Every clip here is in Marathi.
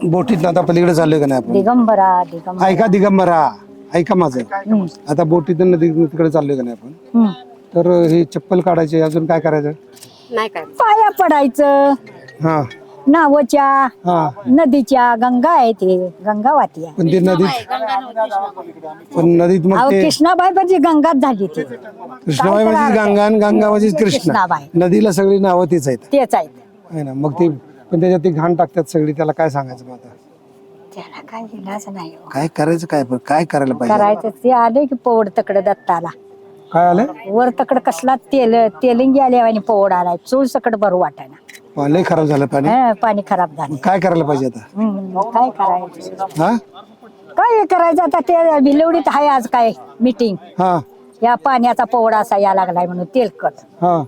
बोटीत आता पलीकडे चाललोय का नाही आपण? दिगंबरा दिगंबरा ऐका दिगंबरा, ऐका माझं. आता बोटीतून नदी तिकडे चाललोय का नाही आपण? तर हे चप्पल काढायचे, अजून काय करायचं? नाही काय पाया पडायचं हा नावच्या हा. नदीच्या गंगा आहे ते गंगा वाती आहे. पण ते नदीत, पण नदीत मग अहो ते कृष्णाबाई पण जी गंगाच झाली ती कृष्णाबाई म्हणजे गंगा आणि गंगा म्हणजे कृष्णा. कृष्णाबाई. नदीला सगळी नावं तीच आहेत, तेच आहेत. है ना? मग ती पण त्याच्यात ती घाण टाकतात सगळी, त्याला काय सांगायचं मग आता? त्याला काय इलाज नाही हो. काय करायचं, काय पण काय करायला पाहिजे? करायचं ते आले की पोवड तकडे दत्ताला काय आलं? वर तकड कसला तेलिंगी आले आणि पोवड आलाय चूळ सकड बरं वाटायला. लय खराब झालं पाणी. पाणी खराब झालं. काय करायला पाहिजे आता? काय करायचं हा काय हे करायचं आता ते भिलवडीत आहे आज काय मीटिंग हा या पाण्याचा पोवडा असा या लागलाय म्हणून तेलकट हा.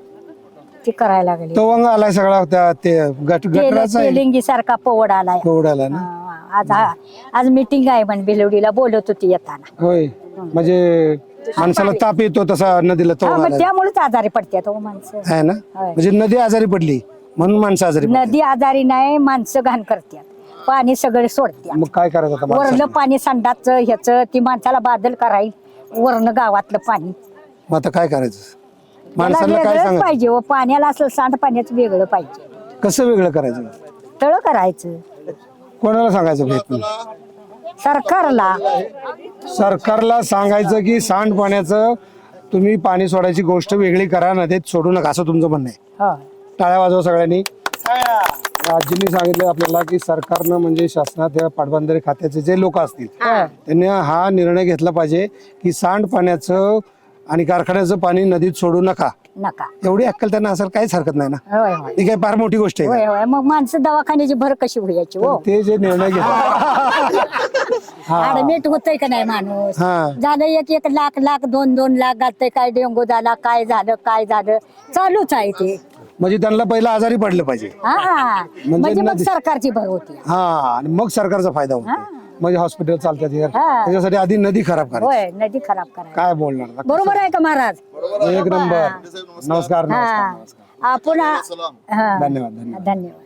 ती करायला लागली. तवंग आलाय सगळा ते गटराचा तेलिंगी सारखा पोवड आलाय. आला ना. आज मीटिंग आहे म्हण भिलवडीला बोलत होती येताना. होय, म्हणजे माणसाला ताप येतो तसा नदीला तवंग आलाय. त्यामुळेच आजारी पडतात हो माणसं. आहे ना, होय. म्हणजे नदी आजारी पडली म्हणून माणसं आजारी पडतात. नदी आजारी नाही माणसं घाण करतात पाणी सगळे सोडतात. मग काय करायचं आता वरलं माणसाला? पाणी संडाचं ह्याचं ती माणसाला बादल करायला वरनं गावातलं पाणी मग आता काय करायचं? त्याला माणसाला काय वेगळंच सांगायचं? पाहिजे व पाण्याला असं सांड पाण्याचं वेगळं पाहिजे. कसं वेगळं करायचं? तळ करायचं कोणाला सांगायचं भेट? सरकारला. सरकारला सांगायचं की सांडपाण्याचं तुम्ही पाणी सोडायची गोष्ट वेगळी करा, नदीत सोडू नका, असं तुमचं म्हणणं आहे. हो. टाळ्या वाजवा सगळ्यांनी. राज्यांनी सांगितलं आपल्याला की सरकारनं म्हणजे शासनात या पाटबंधारे खात्याचे जे लोक असतील त्यांनी हा निर्णय घेतला पाहिजे की सांडपाण्याचं आणि कारखान्याचं पाणी नदीत सोडू नका. नका. एवढी अक्कल त्यांना असेल काहीच हरकत नाही ना. होय होय ही काय फार मोठी गोष्ट आहे होय का? होय मग माणसं दवाखान्याची भर कशी व्हायची हो. ते जे निर्णय घेतला ऍडमिट होतय का नाही माणूस. हा. झालं एक लाख लाख 2 लाख घालतय काय डेंगू झाला काय झालं चालूच आहे ते. म्हणजे त्यांना पहिला आजारी पडलं पाहिजे. हा म्हणजे मग नदी- सरकारची भर होती. हा, आणि मग सरकारचा फायदा होतो. म्हणजे हॉस्पिटल चालतात हे. हा. त्याच्यासाठी आधी नदी खराब करायची. होय नदी खराब करायला. काय बोलणार आता? बरोबर आहे का महाराज? एक नंबर. नमस्कार हा नमस्कार. आपण हा. धन्यवाद धन्यवाद. धन्यवाद.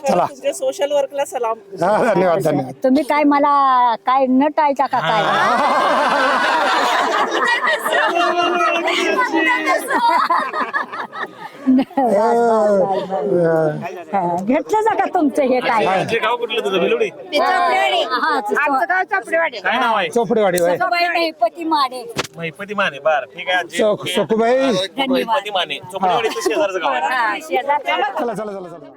चला. सोशल वर्कला सलाम. हा, धन्यवाद धन्यवाद. तुम्ही काय मला काय न टाळता का काय? घेतलं जा का तुमचं हे काय? गाव कुठलं तुझं भिलवडी? काय नाव आहे? चोपडेवाडी बाई. महिपती माडे. महिपती माने. बर ठीक आहे आजी. सखूबाई. महिपती माने चोपडेवाडीचं शेजारचं गाव आहे. हा, शेजारच्या. चला चला चला चला.